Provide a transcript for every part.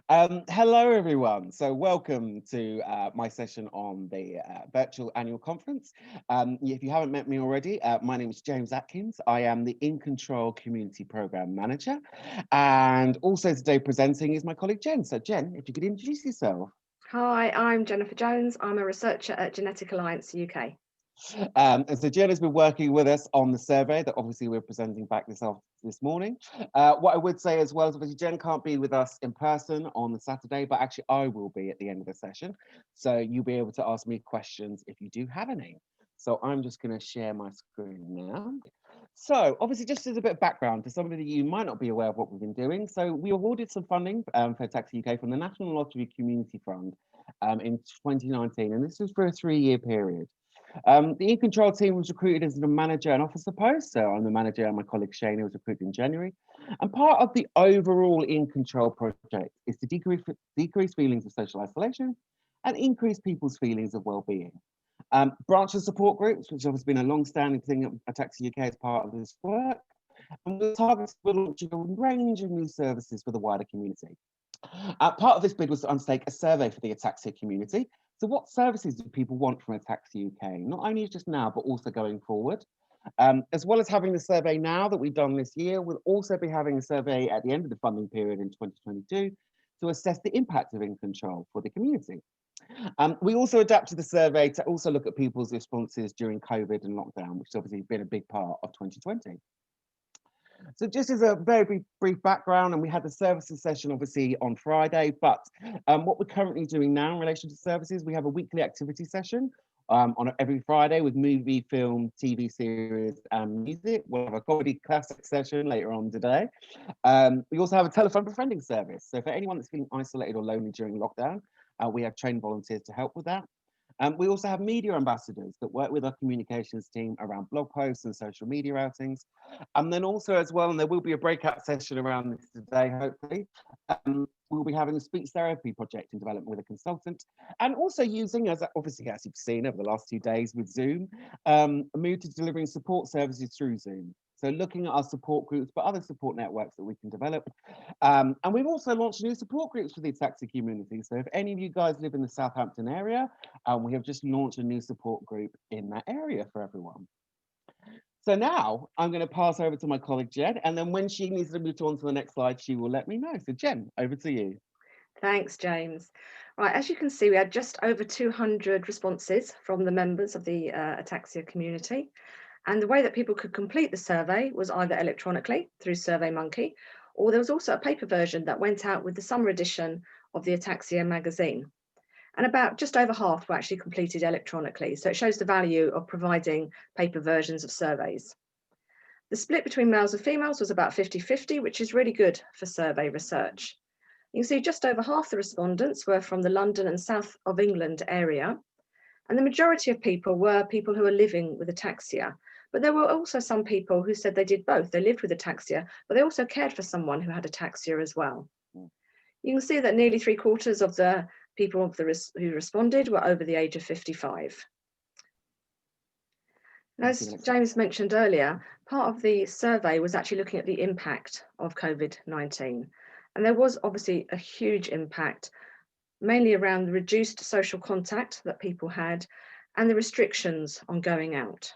Hello, everyone. So welcome to my session on the virtual annual conference. If you haven't met me already, my name is James Atkins. I am the InControl Community Programme Manager. And also today presenting is my colleague Jen. So Jen, if you could introduce yourself. Hi, I'm Jennifer Jones. I'm a researcher at Genetic Alliance UK. And so Jen has been working with us on the survey that obviously we're presenting back this morning. What I would say as well is obviously Jen can't be with us in person on the Saturday, but actually I will be at the end of the session. So you'll be able to ask me questions if you do have any. So I'm just going to share my screen now. So obviously just as a bit of background for somebody that you might not be aware of what we've been doing. So we awarded some funding for Ataxia UK from the National Lottery Community Fund in 2019, and this was for a 3-year period. The InControl team was recruited as a manager and officer post. So I'm the manager and my colleague Shana was recruited in January. And part of the overall InControl project is to decrease feelings of social isolation and increase people's feelings of well-being. Branch and support groups, which has been a long-standing thing at Ataxia UK as part of this work. And we're targeting launching a range of new services for the wider community. Part of this bid was to undertake a survey for the ataxia community. So what services do people want from Ataxia UK, not only just now, but also going forward? As well as having the survey now that we've done this year, we'll also be having a survey at the end of the funding period in 2022 to assess the impact of InControl for the community. We also adapted the survey to also look at people's responses during COVID and lockdown, which has obviously been a big part of 2020. So just as a very brief background, and we had the services session obviously on Friday, but what we're currently doing now in relation to services, we have a weekly activity session on every Friday with movie, film, TV series and music. We'll have a comedy classic session later on today. We also have a telephone befriending service. So for anyone that's feeling isolated or lonely during lockdown, we have trained volunteers to help with that. We also have media ambassadors that work with our communications team around blog posts and social media outings. And then also as well, and there will be a breakout session around this today, hopefully, we'll be having a speech therapy project in development with a consultant, and also using, as obviously as you've seen over the last 2 days with Zoom, a move to delivering support services through Zoom. So looking at our support groups, but other support networks that we can develop. And we've also launched new support groups for the ataxia community. So if any of you guys live in the Southampton area, we have just launched a new support group in that area for everyone. So now I'm going to pass over to my colleague Jen, and then when she needs to move on to the next slide, she will let me know. So Jen, over to you. Thanks, James. Right, as you can see, we had just over 200 responses from the members of the ataxia community. And the way that people could complete the survey was either electronically through SurveyMonkey, or there was also a paper version that went out with the summer edition of the Ataxia magazine. And about just over half were actually completed electronically. So it shows the value of providing paper versions of surveys. The split between males and females was about 50-50, which is really good for survey research. You can see just over half the respondents were from the London and South of England area. And the majority of people were people who are living with ataxia. But there were also some people who said they did both. They lived with ataxia, but they also cared for someone who had ataxia as well. You can see that nearly 3/4 of the people who responded were over the age of 55. As James mentioned earlier, part of the survey was actually looking at the impact of COVID-19. And there was obviously a huge impact, mainly around the reduced social contact that people had and the restrictions on going out.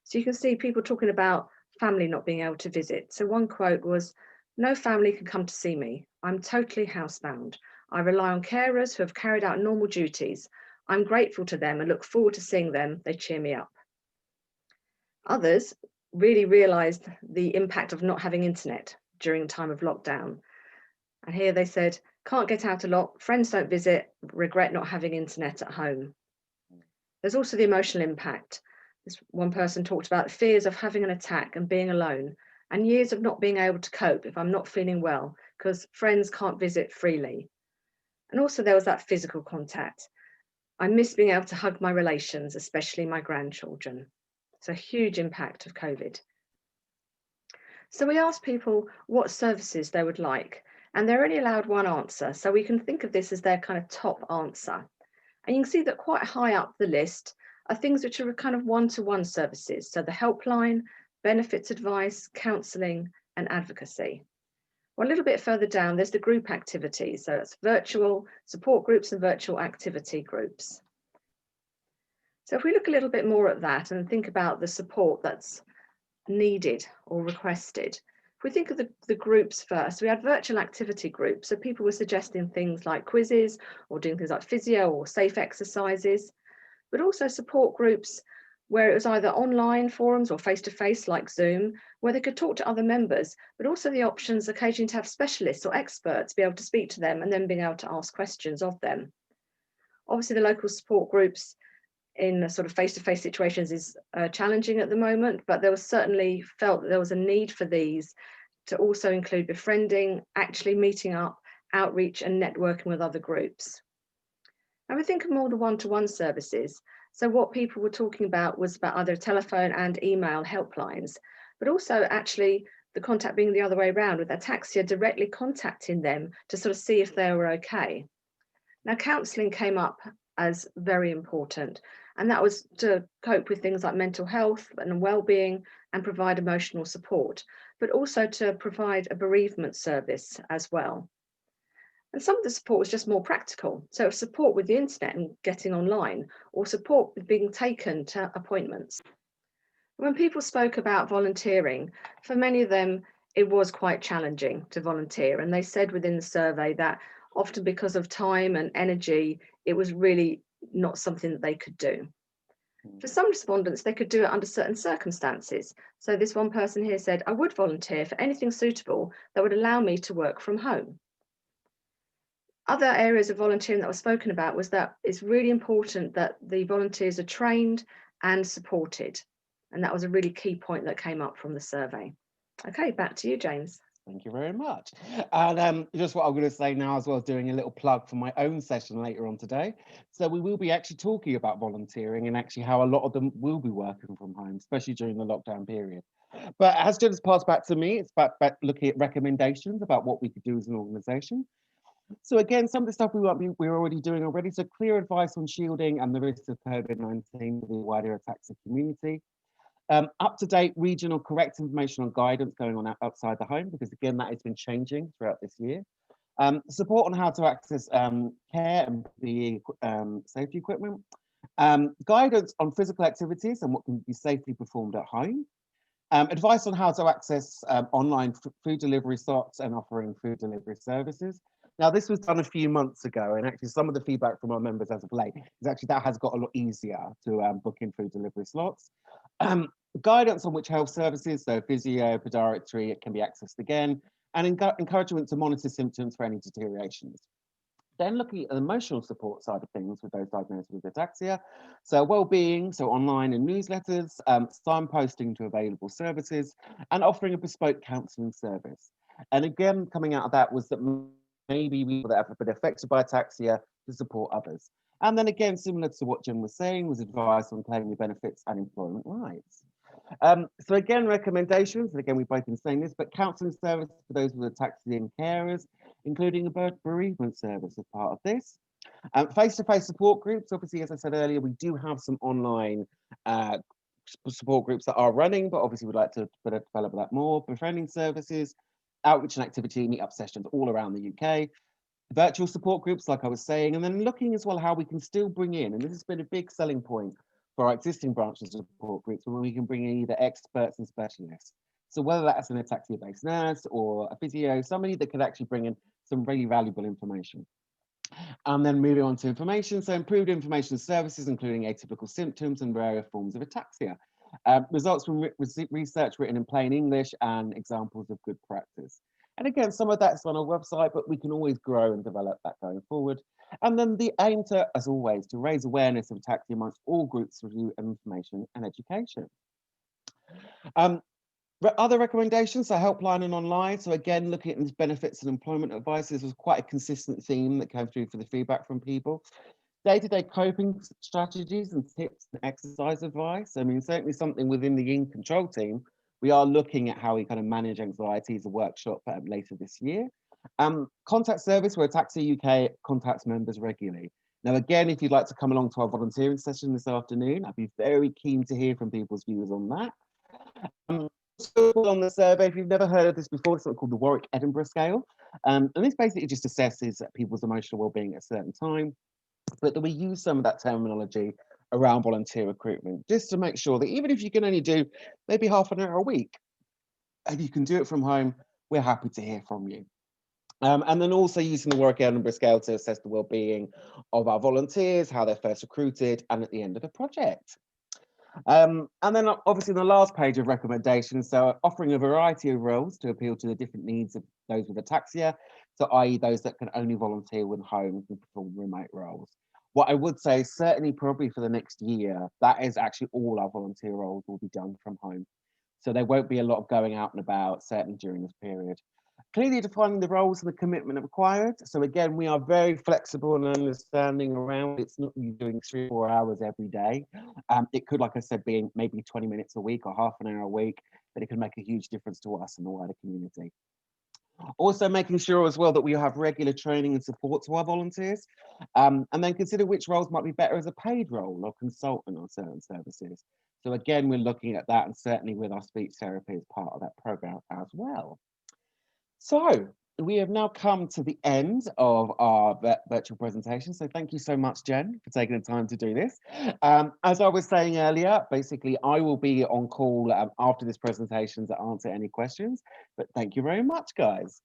So you can see people talking about family not being able to visit. So one quote was, "No family can come to see me. I'm totally housebound. I rely on carers who have carried out normal duties. I'm grateful to them and look forward to seeing them. They cheer me up." Others really realised the impact of not having internet during time of lockdown. And here they said, "Can't get out a lot, friends don't visit, regret not having internet at home." There's also the emotional impact. This one person talked about the fears of having an attack and being alone, and years of not being able to cope if I'm not feeling well, because friends can't visit freely. And also there was that physical contact. I miss being able to hug my relations, especially my grandchildren. It's a huge impact of COVID. So we asked people what services they would like, and they're only allowed one answer. So we can think of this as their kind of top answer. And you can see that quite high up the list are things which are kind of one-to-one services. So the helpline, benefits advice, counselling, and advocacy. Well, a little bit further down, there's the group activities. So it's virtual support groups and virtual activity groups. So if we look a little bit more at that and think about the support that's needed or requested, if we think of the groups first, we had virtual activity groups. So people were suggesting things like quizzes or doing things like physio or safe exercises, but also support groups where it was either online forums or face-to-face like Zoom, where they could talk to other members, but also the options occasionally to have specialists or experts be able to speak to them and then being able to ask questions of them. Obviously, the local support groups in sort of face-to-face situations is challenging at the moment, but there was certainly felt that there was a need for these to also include befriending, actually meeting up, outreach and networking with other groups. And we think of more the one-to-one services. So what people were talking about was about either telephone and email helplines, but also actually the contact being the other way around, with ataxia directly contacting them to sort of see if they were okay. Now, counselling came up as very important, and that was to cope with things like mental health and well-being and provide emotional support, but also to provide a bereavement service as well. And some of the support was just more practical. So support with the internet and getting online, or support with being taken to appointments. When people spoke about volunteering, for many of them, it was quite challenging to volunteer. And they said within the survey that often because of time and energy, it was really not something that they could do. For some respondents, they could do it under certain circumstances. So this one person here said, I would volunteer for anything suitable that would allow me to work from home. Other areas of volunteering that was spoken about was that it's really important that the volunteers are trained and supported. And that was a really key point that came up from the survey. Okay, back to you, James. Thank you very much. And just what I'm going to say now as well as doing a little plug for my own session later on today. So we will be actually talking about volunteering and actually how a lot of them will be working from home, especially during the lockdown period. But as Jen's passed back to me, it's about looking at recommendations about what we could do as an organisation. So again, some of the stuff we're already doing already. So clear advice on shielding and the risks of COVID-19 for the wider ataxia community. Up-to-date regional correct information on guidance going on outside the home, because again, that has been changing throughout this year. Support on how to access care and the safety equipment. Guidance on physical activities and what can be safely performed at home. Advice on how to access online food delivery slots and offering food delivery services. Now, this was done a few months ago, and actually some of the feedback from our members as of late is actually that has got a lot easier to book in food delivery slots. Guidance on which health services, so physio, podiatry, it can be accessed again, and encouragement to monitor symptoms for any deteriorations. Then looking at the emotional support side of things with those diagnosed with ataxia. So well-being, so online and newsletters, signposting to available services, and offering a bespoke counselling service. And again, coming out of that was that maybe people that have been affected by ataxia to support others. And then again, similar to what Jim was saying, was advice on claiming benefits and employment rights. So again, recommendations, and again, we've both been saying this, but counselling service for those with ataxia and carers, including a bereavement service as part of this. Face-to-face support groups, obviously, as I said earlier, we do have some online support groups that are running, but obviously we'd like to develop that more. Befriending services, outreach and activity, meet-up sessions all around the UK. Virtual support groups, like I was saying, and then looking as well how we can still bring in, and this has been a big selling point for our existing branches of support groups, when we can bring in either experts and specialists. So whether that's an ataxia-based nurse or a physio, somebody that could actually bring in some really valuable information. And then moving on to information, so improved information services, including atypical symptoms and rarer forms of ataxia. Results from research written in plain English and examples of good practice. And again, some of that's on our website, but we can always grow and develop that going forward. And then the aim to, as always, to raise awareness of ataxia amongst all groups through information and education. Other recommendations, so helpline and online. So again, looking at these benefits and employment advice, this was quite a consistent theme that came through for the feedback from people. Day-to-day coping strategies and tips and exercise advice. I mean, certainly something within the InControl team, we are looking at how we kind of manage anxiety as a workshop later this year. Contact service, where Ataxia UK contacts members regularly. Now, again, if you'd like to come along to our volunteering session this afternoon, I'd be very keen to hear from people's views on that. On the survey, if you've never heard of this before, it's something called the Warwick Edinburgh scale. And this basically just assesses people's emotional well-being at a certain time, but that we use some of that terminology around volunteer recruitment, just to make sure that even if you can only do maybe half an hour a week, and you can do it from home, we're happy to hear from you. And then also using the Warwick Edinburgh scale to assess the well-being of our volunteers, how they're first recruited, and at the end of the project. And then obviously the last page of recommendations, so offering a variety of roles to appeal to the different needs of those with ataxia, so i.e. those that can only volunteer with home and perform remote roles. What I would say, certainly probably for the next year, that is actually all our volunteer roles will be done from home. So there won't be a lot of going out and about, certainly during this period. Clearly defining the roles and the commitment required. So again, we are very flexible and understanding around. It's not you doing 3 or 4 hours every day. It could, like I said, be maybe 20 minutes a week or half an hour a week, but it can make a huge difference to us and the wider community. Also making sure as well that we have regular training and support to our volunteers, and then consider which roles might be better as a paid role or consultant on certain services. So again, we're looking at that, and certainly with our speech therapy as part of that program as well. So we have now come to the end of our virtual presentation. So thank you so much, Jen, for taking the time to do this. As I was saying earlier, basically, I will be on call after this presentation to answer any questions. But thank you very much, guys.